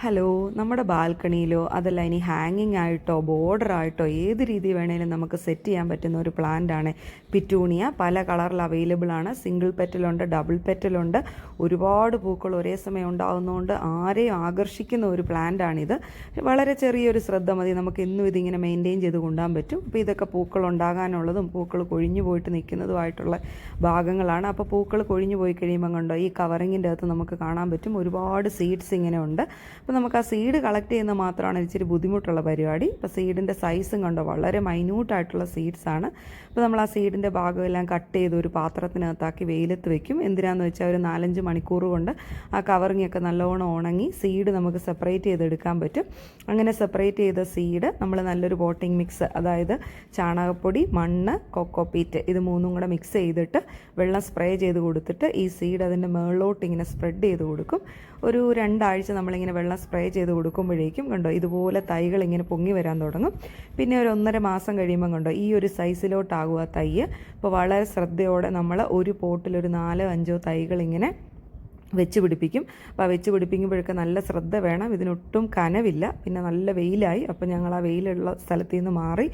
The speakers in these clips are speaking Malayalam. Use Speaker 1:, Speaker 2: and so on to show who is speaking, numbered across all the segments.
Speaker 1: ഹലോ, നമ്മുടെ ബാൽക്കണിയിലോ അതല്ല ഇനി ഹാങ്ങിങ് ആയിട്ടോ ബോർഡറായിട്ടോ ഏത് രീതി വേണേലും നമുക്ക് സെറ്റ് ചെയ്യാൻ പറ്റുന്ന ഒരു പ്ലാന്റ് ആണ് പിറ്റൂണിയ. പല കളറിൽ അവൈലബിൾ ആണ്. സിംഗിൾ പെറ്റലുണ്ട്, ഡബിൾ പെറ്റലുണ്ട്. ഒരുപാട് പൂക്കൾ ഒരേ സമയം ഉണ്ടാകുന്നതുകൊണ്ട് ആരെയും ആകർഷിക്കുന്ന ഒരു പ്ലാന്റ് ആണിത്. വളരെ ചെറിയൊരു ശ്രദ്ധ മതി, നമുക്ക് എന്നും ഇതിങ്ങനെ മെയിൻറ്റെയിൻ ചെയ്ത് കൊണ്ടുപോകാൻ പറ്റും. അപ്പോൾ ഇതൊക്കെ പൂക്കൾ ഉണ്ടാകാനുള്ളതും പൂക്കൾ കൊഴിഞ്ഞു പോയിട്ട് നിൽക്കുന്നതുമായിട്ടുള്ള ഭാഗങ്ങളാണ്. അപ്പോൾ പൂക്കൾ കൊഴിഞ്ഞു പോയി കഴിയുമ്പോൾ കണ്ടോ, ഈ കവറിങ്ങിൻ്റെ അകത്ത് നമുക്ക് കാണാൻ പറ്റും ഒരുപാട് സീഡ്സ് ഇങ്ങനെ ഉണ്ട്. അപ്പോൾ നമുക്ക് ആ സീഡ് കളക്ട് ചെയ്യുന്നത് മാത്രമാണ് ഇച്ചിരി ബുദ്ധിമുട്ടുള്ള പരിപാടി. അപ്പോൾ സീഡിൻ്റെ സൈസും കണ്ടോ, വളരെ മൈന്യൂട്ടായിട്ടുള്ള സീഡ്സാണ്. അപ്പോൾ നമ്മൾ ആ സീഡിൻ്റെ ഭാഗമെല്ലാം കട്ട് ചെയ്ത് ഒരു പാത്രത്തിനകത്താക്കി വെയിലത്ത് വെക്കും. എന്തിനാന്ന് വെച്ചാൽ ഒരു 4-5 മണിക്കൂർ കൊണ്ട് ആ കവറിങ്ങൊക്കെ നല്ലോണം ഉണങ്ങി സീഡ് നമുക്ക് സെപ്പറേറ്റ് ചെയ്തെടുക്കാൻ പറ്റും. അങ്ങനെ സെപ്പറേറ്റ് ചെയ്ത സീഡ് നമ്മൾ നല്ലൊരു പോട്ടിംഗ് മിക്സ്, അതായത് ചാണകപ്പൊടി, മണ്ണ്, കൊക്കോപീറ്റ്, ഇത് മൂന്നും കൂടെ മിക്സ് ചെയ്തിട്ട് വെള്ളം സ്പ്രേ ചെയ്ത് കൊടുത്തിട്ട് ഈ സീഡ് അതിൻ്റെ മുകളിലോട്ട് ഇങ്ങനെ സ്പ്രെഡ് ചെയ്ത് കൊടുക്കും. ഒരു 2 ആഴ്ച നമ്മളിങ്ങനെ വെള്ളം സ്പ്രേ ചെയ്ത് കൊടുക്കുമ്പോഴേക്കും കണ്ടോ ഇതുപോലെ തൈകൾ ഇങ്ങനെ പൊങ്ങി വരാൻ തുടങ്ങും. പിന്നെ ഒരു 1.5 മാസം കഴിയുമ്പോൾ കണ്ടോ ഈ ഒരു സൈസിലോട്ടാകുക തൈ. അപ്പോൾ വളരെ ശ്രദ്ധയോടെ നമ്മൾ ഒരു പോട്ടിൽ ഒരു 4-5 തൈകൾ ഇങ്ങനെ വെച്ച് പിടിപ്പിക്കും. അപ്പോൾ ആ വെച്ച് പിടിപ്പിക്കുമ്പോഴൊക്കെ നല്ല ശ്രദ്ധ വേണം. ഇതിനൊട്ടും കനവില്ല, പിന്നെ നല്ല വെയിലായി. അപ്പോൾ ഞങ്ങൾ ആ വെയിലുള്ള സ്ഥലത്ത് നിന്ന് മാറി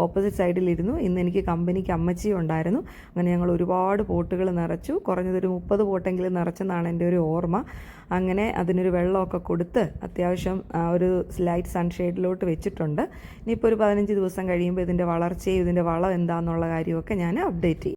Speaker 1: ഓപ്പോസിറ്റ് സൈഡിലിരുന്നു. ഇന്ന് എനിക്ക് കമ്പനിക്ക് അമ്മച്ചിയും ഉണ്ടായിരുന്നു. അങ്ങനെ ഞങ്ങൾ ഒരുപാട് പോട്ടുകൾ നിറച്ചു. കുറഞ്ഞതൊരു 30 പോട്ടെങ്കിലും നിറച്ചെന്നാണ് എൻ്റെ ഒരു ഓർമ്മ. അങ്ങനെ അതിനൊരു വെള്ളമൊക്കെ കൊടുത്ത് അത്യാവശ്യം ഒരു ലൈറ്റ് സൺഷെയ്ഡിലോട്ട് വെച്ചിട്ടുണ്ട്. ഇനിയിപ്പോൾ ഒരു 15 ദിവസം കഴിയുമ്പോൾ ഇതിൻ്റെ വളർച്ചയും ഇതിൻ്റെ വളം എന്താണെന്നുള്ള കാര്യമൊക്കെ ഞാൻ അപ്ഡേറ്റ് ചെയ്യും.